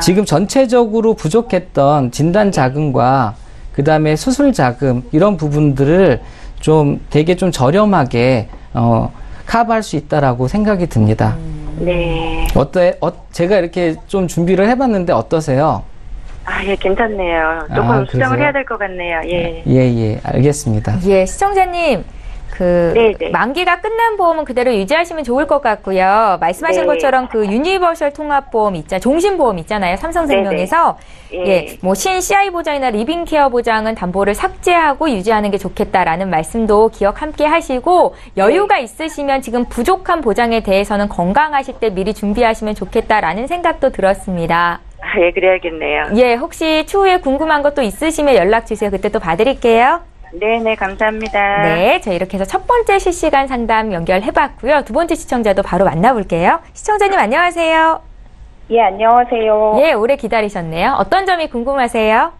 지금 전체적으로 부족했던 진단 자금과 그 다음에 수술 자금 이런 부분들을 좀 되게 좀 저렴하게 커버할 수 있다라고 생각이 듭니다. 네. 제가 이렇게 좀 준비를 해봤는데 어떠세요? 예, 괜찮네요. 조금 수정을 해야 될 것 같네요. 예. 예, 알겠습니다. 예, 시청자님. 네네. 만기가 끝난 보험은 그대로 유지하시면 좋을 것 같고요. 말씀하신 네. 것처럼 그 유니버셜 통합보험 종신보험 있잖아요. 삼성생명에서. 예. 뭐 CI 보장이나 리빙케어 보장은 담보를 삭제하고 유지하는 게 좋겠다라는 말씀도 기억 함께 하시고, 여유가 있으시면 지금 부족한 보장에 대해서는 건강하실 때 미리 준비하시면 좋겠다라는 생각도 들었습니다. 예, 그래야겠네요. 예, 혹시 추후에 궁금한 것도 있으시면 연락 주세요. 그때 또 봐드릴게요. 네네, 감사합니다. 네, 저희 이렇게 해서 첫 번째 실시간 상담 연결해봤고요. 두 번째 시청자도 바로 만나볼게요. 시청자님 안녕하세요. 예, 안녕하세요. 예, 오래 기다리셨네요. 어떤 점이 궁금하세요?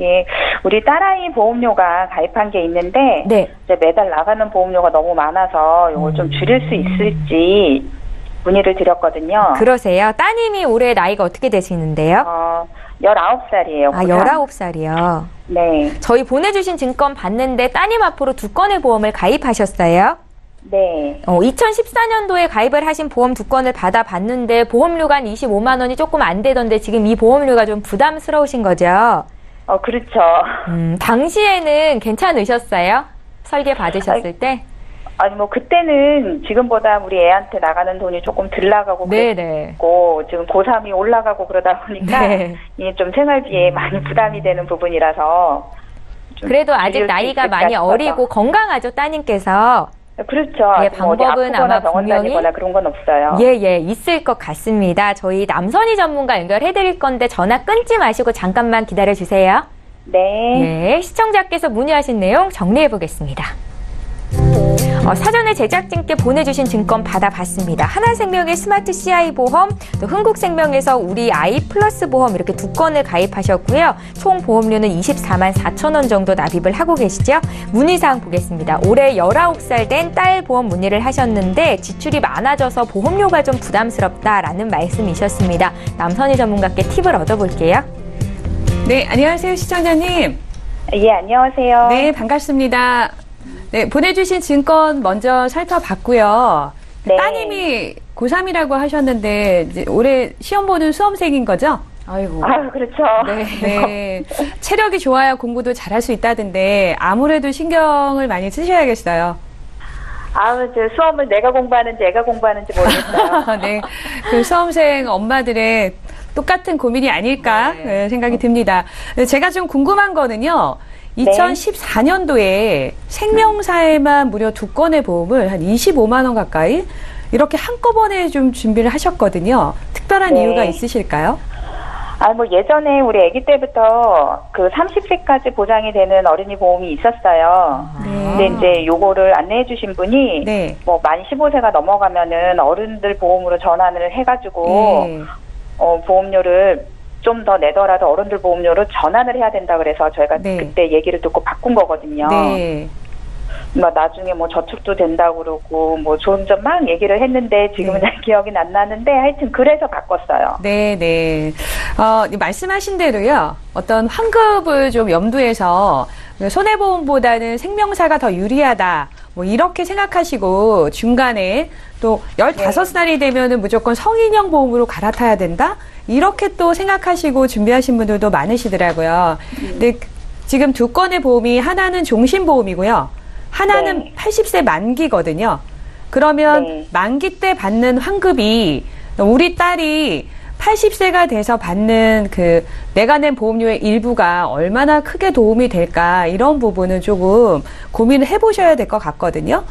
예, 우리 딸아이 보험료가 가입한 게 있는데, 네. 이제 매달 나가는 보험료가 너무 많아서 이걸 좀 줄일 수 있을지 문의를 드렸거든요. 그러세요. 따님이 올해 나이가 어떻게 되시는데요? 19살이에요. 아, 19살이요. 네. 저희 보내주신 증권 봤는데 따님 앞으로 2건의 보험을 가입하셨어요? 네. 2014년도에 가입을 하신 보험 2건을 받아봤는데 보험료가 한 25만 원이 조금 안 되던데 지금 이 보험료가 좀 부담스러우신 거죠? 그렇죠. 당시에는 괜찮으셨어요? 설계 받으셨을 때? 아니, 뭐, 그때는 지금보다 우리 애한테 나가는 돈이 조금 덜 나가고 네네. 그랬고, 지금 고3이 올라가고 그러다 보니까, 네. 이게 좀 생활비에 많이 부담이 되는 부분이라서. 좀 그래도 아직 줄일 수 나이가 있을까 많이 싶어서. 어리고 건강하죠, 따님께서. 그렇죠. 예, 뭐 어디 방법은 아프거나 아마 병원 분명히 다니거나 그런 건 없어요. 예, 있을 것 같습니다. 저희 남선희 전문가 연결해드릴 건데 전화 끊지 마시고 잠깐만 기다려주세요. 네. 예, 시청자께서 문의하신 내용 정리해보겠습니다. 사전에 제작진께 보내주신 증권 받아봤습니다. 하나생명의 스마트 CI 보험, 또 흥국생명에서 우리 아이 플러스 보험 이렇게 2건을 가입하셨고요. 총 보험료는 24만 4천 원 정도 납입을 하고 계시죠. 문의사항 보겠습니다. 올해 19살 된 딸 보험 문의를 하셨는데 지출이 많아져서 보험료가 좀 부담스럽다라는 말씀이셨습니다. 남선희 전문가께 팁을 얻어볼게요. 네, 안녕하세요, 시청자님. 예, 안녕하세요. 네, 반갑습니다. 네, 보내주신 증권 먼저 살펴봤고요. 네. 따님이 고3이라고 하셨는데, 이제 올해 시험 보는 수험생인 거죠? 아이고. 그렇죠. 네. 체력이 좋아야 공부도 잘할 수 있다던데, 아무래도 신경을 많이 쓰셔야겠어요. 저 수험을 내가 공부하는지 애가 공부하는지 모르겠어요. 네. 그 수험생 엄마들의 똑같은 고민이 아닐까 생각이 듭니다. 제가 좀 궁금한 거는요. 2014년도에 생명사에만 무려 2건의 보험을 한 25만 원 가까이 이렇게 한꺼번에 좀 준비를 하셨거든요. 특별한 이유가 있으실까요? 뭐 예전에 우리 아기 때부터 그 30세까지 보장이 되는 어린이 보험이 있었어요. 근데 이제 요거를 안내해 주신 분이 뭐 만 15세가 넘어가면은 어른들 보험으로 전환을 해가지고 보험료를 좀 더 내더라도 어른들 보험료로 전환을 해야 된다 그래서 저희가 그때 얘기를 듣고 바꾼 거거든요. 나중에 뭐 저축도 된다고 그러고 뭐 좋은 점 막 얘기를 했는데 지금은 잘 기억이 안 나는데 하여튼 그래서 바꿨어요. 네. 말씀하신 대로요. 어떤 환급을 좀 염두해서 손해보험보다는 생명사가 더 유리하다. 뭐 이렇게 생각하시고 중간에 또 15살이 되면은 무조건 성인형 보험으로 갈아타야 된다? 이렇게 또 생각하시고 준비하신 분들도 많으시더라고요. 근데 지금 2건의 보험이 하나는 종신보험이고요. 하나는 80세 만기거든요. 그러면 만기 때 받는 환급이 우리 딸이 80세가 돼서 받는 그 내가 낸 보험료의 일부가 얼마나 크게 도움이 될까 이런 부분은 조금 고민을 해보셔야 될 것 같거든요.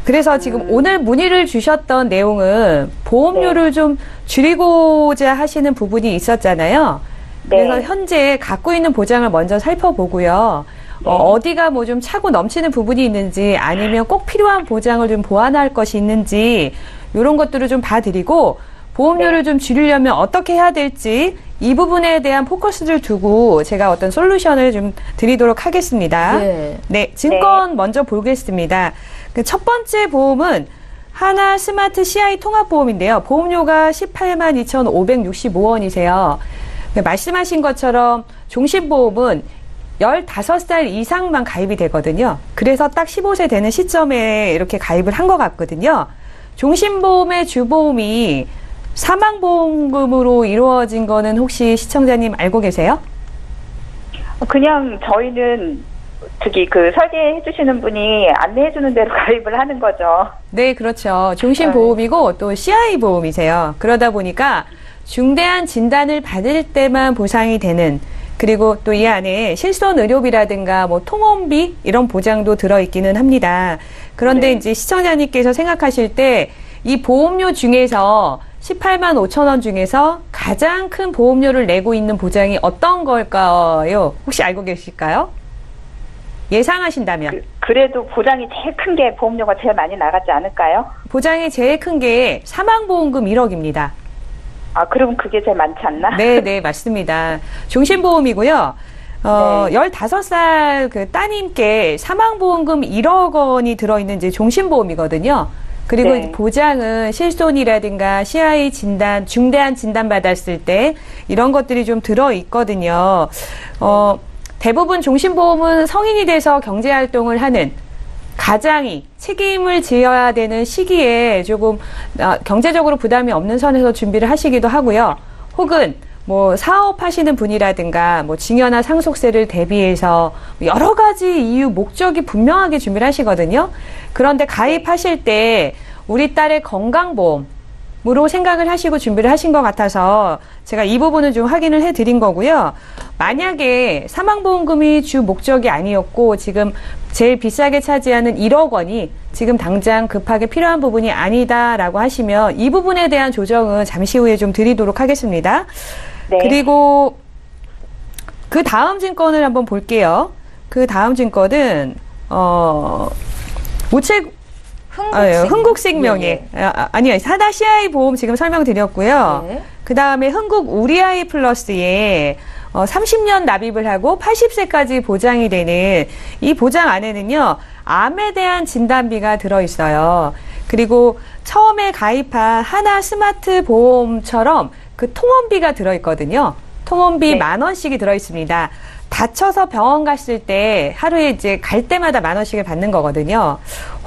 그래서 지금 오늘 문의를 주셨던 내용은 보험료를 좀 줄이고자 하시는 부분이 있었잖아요. 그래서 현재 갖고 있는 보장을 먼저 살펴보고요. 어디가 뭐 좀 차고 넘치는 부분이 있는지 아니면 꼭 필요한 보장을 좀 보완할 것이 있는지 이런 것들을 좀 봐드리고 보험료를 좀 줄이려면 어떻게 해야 될지 이 부분에 대한 포커스를 두고 제가 어떤 솔루션을 좀 드리도록 하겠습니다. 네, 증권 먼저 보겠습니다. 그 첫 번째 보험은 하나 스마트 CI 통합보험인데요. 보험료가 18만 2,565원이세요. 말씀하신 것처럼 종신보험은 15살 이상만 가입이 되거든요. 그래서 딱 15세 되는 시점에 이렇게 가입을 한 것 같거든요. 종신보험의 주보험이 사망보험금으로 이루어진 거는 혹시 시청자님 알고 계세요? 그냥 저희는 그 설계해 주시는 분이 안내해 주는 대로 가입을 하는 거죠. 네, 그렇죠. 종신보험이고 또 CI 보험이세요. 그러다 보니까 중대한 진단을 받을 때만 보상이 되는, 그리고 또 이 안에 실손 의료비라든가 뭐 통원비 이런 보장도 들어있기는 합니다. 그런데 이제 시청자님께서 생각하실 때 이 보험료 중에서 18만 5천 원 중에서 가장 큰 보험료를 내고 있는 보장이 어떤 걸까요? 혹시 알고 계실까요? 예상하신다면. 그래도 보장이 제일 큰 게 보험료가 제일 많이 나가지 않을까요? 보장이 제일 큰 게 사망보험금 1억입니다. 아, 그럼 그게 제일 많지 않나? 네, 맞습니다. 종신보험이고요. 15살 그 따님께 사망보험금 1억 원이 들어있는 이제 종신보험이거든요. 그리고 이제 보장은 실손이라든가 CI 진단, 중대한 진단 받았을 때 이런 것들이 좀 들어있거든요. 대부분 종신보험은 성인이 돼서 경제활동을 하는 가장이 책임을 지어야 되는 시기에 조금 경제적으로 부담이 없는 선에서 준비를 하시기도 하고요. 혹은 뭐 사업하시는 분이라든가 뭐 증여나 상속세를 대비해서 여러 가지 이유, 목적이 분명하게 준비를 하시거든요. 그런데 가입하실 때 우리 딸의 건강보험으로 생각을 하시고 준비를 하신 것 같아서 제가 이 부분을 좀 확인을 해드린 거고요. 만약에 사망보험금이 주 목적이 아니었고 지금 제일 비싸게 차지하는 1억 원이 지금 당장 급하게 필요한 부분이 아니다라고 하시면 이 부분에 대한 조정은 잠시 후에 좀 드리도록 하겠습니다. 네. 그리고 그 다음 증권을 한번 볼게요. 그 다음 증권은 흥국생명에 아니요, 사다 CI 보험 지금 설명드렸고요. 네. 그 다음에 흥국 우리아이 플러스에 30년 납입을 하고 80세까지 보장이 되는 이 보장 안에는요, 암에 대한 진단비가 들어있어요. 그리고 처음에 가입한 하나 스마트 보험처럼 그 통원비가 들어있거든요. 통원비 10,000원씩이 들어있습니다. 다쳐서 병원 갔을 때 하루에 이제 갈 때마다 10,000원씩을 받는 거거든요.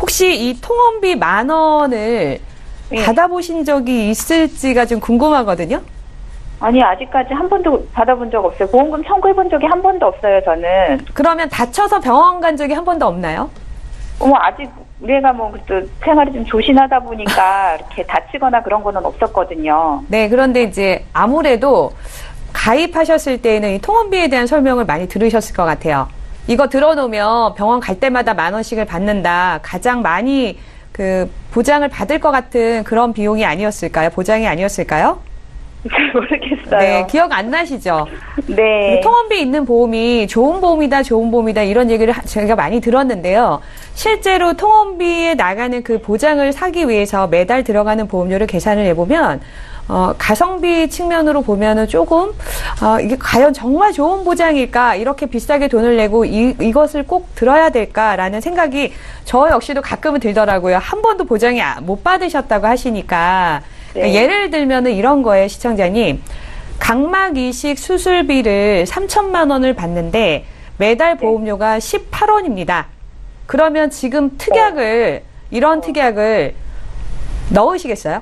혹시 이 통원비 10,000원을 받아보신 적이 있을지가 좀 궁금하거든요. 아니, 아직까지 한 번도 받아본 적 없어요. 보험금 청구해본 적이 한 번도 없어요, 저는. 그러면 다쳐서 병원 간 적이 한 번도 없나요? 아직 우리가 또 생활이 좀 조신하다 보니까 이렇게 다치거나 그런 거는 없었거든요. 네, 그런데 이제 아무래도 가입하셨을 때에는 이 통원비에 대한 설명을 많이 들으셨을 것 같아요. 이거 들어놓으면 병원 갈 때마다 10,000원씩을 받는다. 가장 많이 그 보장을 받을 것 같은 그런 비용이 아니었을까요? 보장이 아니었을까요? 잘 모르겠어요. 네, 기억 안 나시죠? 네. 통원비 있는 보험이 좋은 보험이다 이런 얘기를 제가 많이 들었는데요. 실제로 통원비에 나가는 그 보장을 사기 위해서 매달 들어가는 보험료를 계산을 해보면 가성비 측면으로 보면은 조금 이게 과연 정말 좋은 보장일까, 이렇게 비싸게 돈을 내고 이것을 꼭 들어야 될까라는 생각이 저 역시도 가끔은 들더라고요. 한 번도 보장이 못 받으셨다고 하시니까. 네. 예를 들면은 이런 거예요, 시청자님. 각막 이식 수술비를 3,000만 원을 받는데 매달 보험료가 18원입니다. 그러면 지금 특약을, 이런 특약을 넣으시겠어요?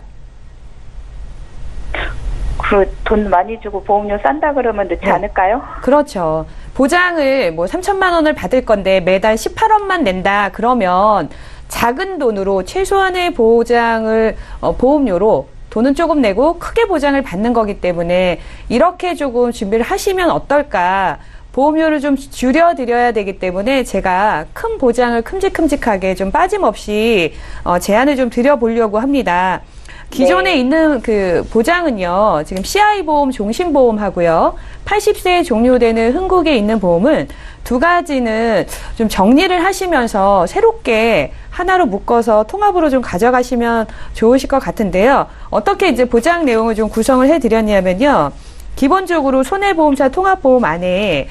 돈 많이 주고 보험료 싼다 그러면 넣지 않을까요? 그렇죠. 보장을 3,000만 원을 받을 건데 매달 18원만 낸다 그러면 작은 돈으로 최소한의 보장을 보험료로 돈은 조금 내고 크게 보장을 받는 거기 때문에 이렇게 조금 준비를 하시면 어떨까. 보험료를 좀 줄여드려야 되기 때문에 제가 큰 보장을 큼직큼직하게 좀 빠짐없이 제안을 좀 드려보려고 합니다. 기존에 네. 있는 그 보장은요, 지금 CI보험, 종신보험하고요, 80세에 종료되는 흥국에 있는 보험은 두 가지는 좀 정리를 하시면서 새롭게 하나로 묶어서 통합으로 좀 가져가시면 좋으실 것 같은데요. 어떻게 이제 보장 내용을 좀 구성을 해드렸냐면요. 기본적으로 손해보험사 통합보험 안에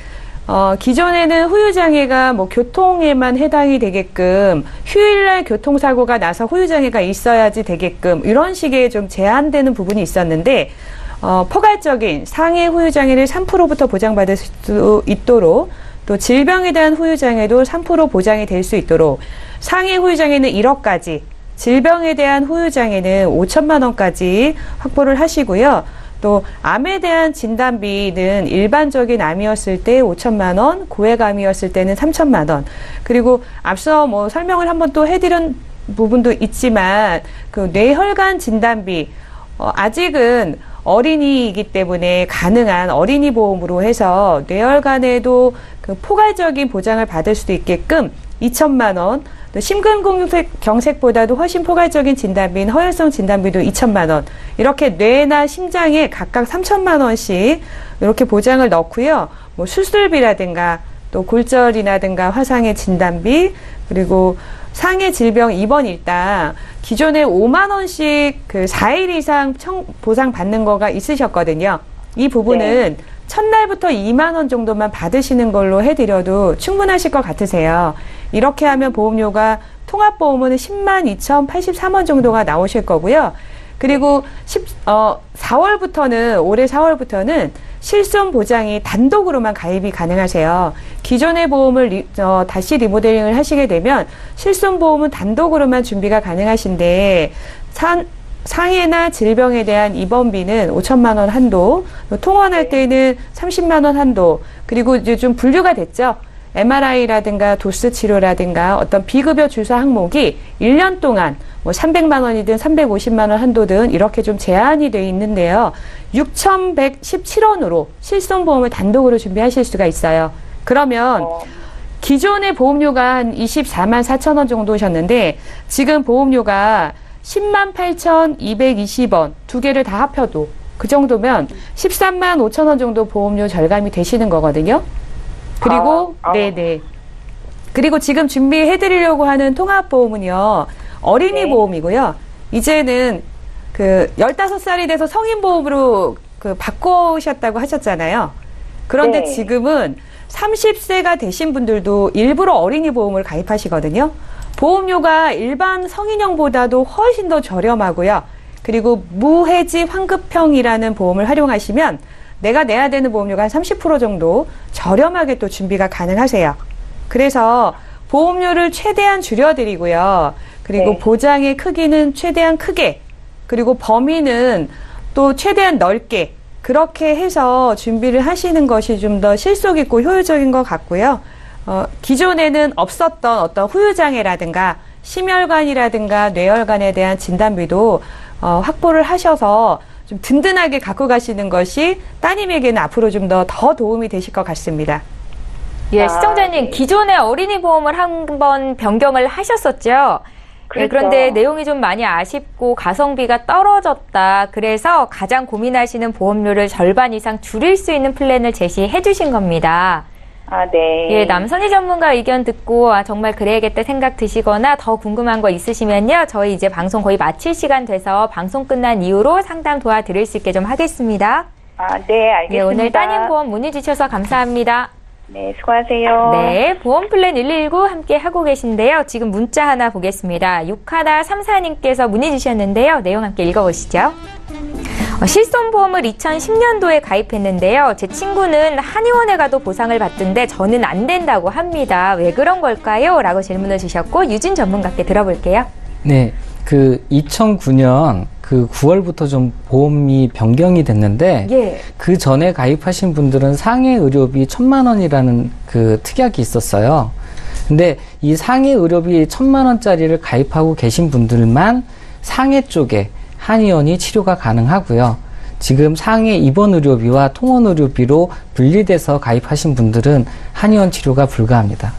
기존에는 후유장애가 뭐 교통에만 해당이 되게끔 휴일날 교통사고가 나서 후유장애가 있어야지 되게끔 이런 식의 좀 제한되는 부분이 있었는데 포괄적인 상해 후유장애를 3%부터 보장받을 수 있도록 또 질병에 대한 후유장애도 3% 보장이 될 수 있도록 상해 후유장애는 1억까지 질병에 대한 후유장애는 5천만 원까지 확보를 하시고요. 또 암에 대한 진단비는 일반적인 암이었을 때 5천만 원, 고액암이었을 때는 3천만 원. 그리고 앞서 뭐 설명을 한번 또 해드린 부분도 있지만 그 뇌혈관 진단비 아직은 어린이이기 때문에 가능한 어린이 보험으로 해서 뇌혈관에도 그 포괄적인 보장을 받을 수도 있게끔 2천만 원, 또 심근경색보다도 훨씬 포괄적인 진단비인 허혈성 진단비도 2천만 원, 이렇게 뇌나 심장에 각각 3천만 원씩 이렇게 보장을 넣고요. 뭐 수술비라든가 또 골절이라든가 화상의 진단비, 그리고 상해 질병 입원 일당 기존에 5만 원씩 그 4일 이상 보상 받는 거가 있으셨거든요. 이 부분은 첫날부터 2만 원 정도만 받으시는 걸로 해드려도 충분하실 것 같으세요. 이렇게 하면 보험료가 통합보험은 10만 2,083원 정도가 나오실 거고요. 그리고 4월부터는 올해 4월부터는 실손 보장이 단독으로만 가입이 가능하세요. 기존의 보험을 다시 리모델링을 하시게 되면 실손 보험은 단독으로만 준비가 가능하신데 상해나 질병에 대한 입원비는 5천만 원 한도, 통원할 때는 30만 원 한도, 그리고 이제 좀 분류가 됐죠. MRI라든가 도스 치료라든가 어떤 비급여 주사 항목이 1년 동안 뭐 300만 원이든 350만 원 한도든 이렇게 좀 제한이 되어 있는데요. 6,117원으로 실손보험을 단독으로 준비하실 수가 있어요. 그러면 기존의 보험료가 한 24만 4천 원 정도셨는데 지금 보험료가 10만 8,220원 두 개를 다 합쳐도 그 정도면 13만 5천 원 정도 보험료 절감이 되시는 거거든요. 그리고 네네. 그리고 지금 준비해드리려고 하는 통합보험은요, 어린이 보험이고요. 이제는 그 15살이 돼서 성인보험으로 그 바꾸셨다고 하셨잖아요. 그런데 지금은 30세가 되신 분들도 일부러 어린이 보험을 가입하시거든요. 보험료가 일반 성인형보다도 훨씬 더 저렴하고요. 그리고 무해지 환급형이라는 보험을 활용하시면 내가 내야 되는 보험료가 한 30% 정도 저렴하게 또 준비가 가능하세요. 그래서 보험료를 최대한 줄여드리고요. 그리고 보장의 크기는 최대한 크게, 그리고 범위는 또 최대한 넓게, 그렇게 해서 준비를 하시는 것이 좀 더 실속 있고 효율적인 것 같고요. 기존에는 없었던 어떤 후유장애라든가 심혈관이라든가 뇌혈관에 대한 진단비도 확보를 하셔서 좀 든든하게 갖고 가시는 것이 따님에게는 앞으로 좀 더 도움이 되실 것 같습니다. 예, 시청자님, 기존의 어린이 보험을 한번 변경을 하셨었죠? 그렇죠. 예, 그런데 내용이 좀 많이 아쉽고 가성비가 떨어졌다. 그래서 가장 고민하시는 보험료를 절반 이상 줄일 수 있는 플랜을 제시해 주신 겁니다. 아, 네. 예, 남선희 전문가 의견 듣고 정말 그래야겠다 생각 드시거나 더 궁금한 거 있으시면요. 저희 이제 방송 거의 마칠 시간 돼서 방송 끝난 이후로 상담 도와드릴 수 있게 좀 하겠습니다. 아, 네, 알겠습니다. 네, 오늘 따님보험 문의 주셔서 감사합니다. 네, 수고하세요. 네, 보험플랜 119 함께 하고 계신데요. 지금 문자 하나 보겠습니다. 6134님께서 문의 주셨는데요. 내용 함께 읽어보시죠. 실손보험을 2010년도에 가입했는데요. 제 친구는 한의원에 가도 보상을 받던데 저는 안 된다고 합니다. 왜 그런 걸까요? 라고 질문을 주셨고 유진 전문가께 들어볼게요. 네, 그 2009년 그 9월부터 좀 보험이 변경이 됐는데 그 전에 가입하신 분들은 상해 의료비 1,000만 원이라는 그 특약이 있었어요. 근데 이 상해 의료비 1,000만 원짜리를 가입하고 계신 분들만 상해 쪽에 한의원이 치료가 가능하고요. 지금 상해 입원 의료비와 통원 의료비로 분리돼서 가입하신 분들은 한의원 치료가 불가합니다.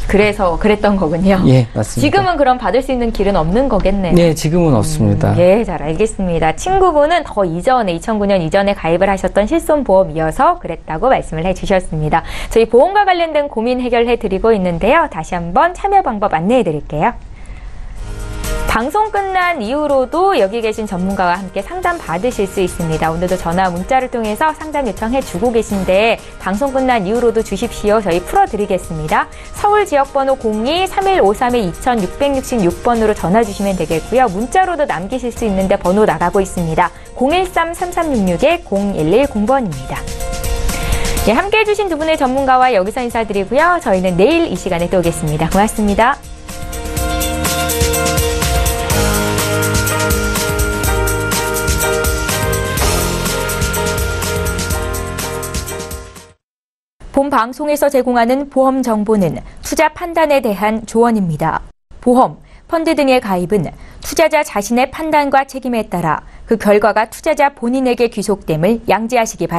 그래서 그랬던 거군요. 예, 맞습니다. 지금은 그럼 받을 수 있는 길은 없는 거겠네요. 네, 지금은 없습니다. 예, 잘 알겠습니다. 친구분은 더 이전에 2009년 이전에 가입을 하셨던 실손보험이어서 그랬다고 말씀을 해주셨습니다. 저희 보험과 관련된 고민 해결해 드리고 있는데요. 다시 한번 참여 방법 안내해 드릴게요. 방송 끝난 이후로도 여기 계신 전문가와 함께 상담 받으실 수 있습니다. 오늘도 전화 문자를 통해서 상담 요청해 주고 계신데 방송 끝난 이후로도 주십시오. 저희 풀어드리겠습니다. 서울 지역번호 02-3153-2666번으로 전화 주시면 되겠고요. 문자로도 남기실 수 있는데 번호 나가고 있습니다. 013-3366-0110번입니다. 예, 함께해 주신 두 분의 전문가와 여기서 인사드리고요. 저희는 내일 이 시간에 또 오겠습니다. 고맙습니다. 본 방송에서 제공하는 보험 정보는 투자 판단에 대한 조언입니다. 보험, 펀드 등의 가입은 투자자 자신의 판단과 책임에 따라 그 결과가 투자자 본인에게 귀속됨을 양지하시기 바랍니다.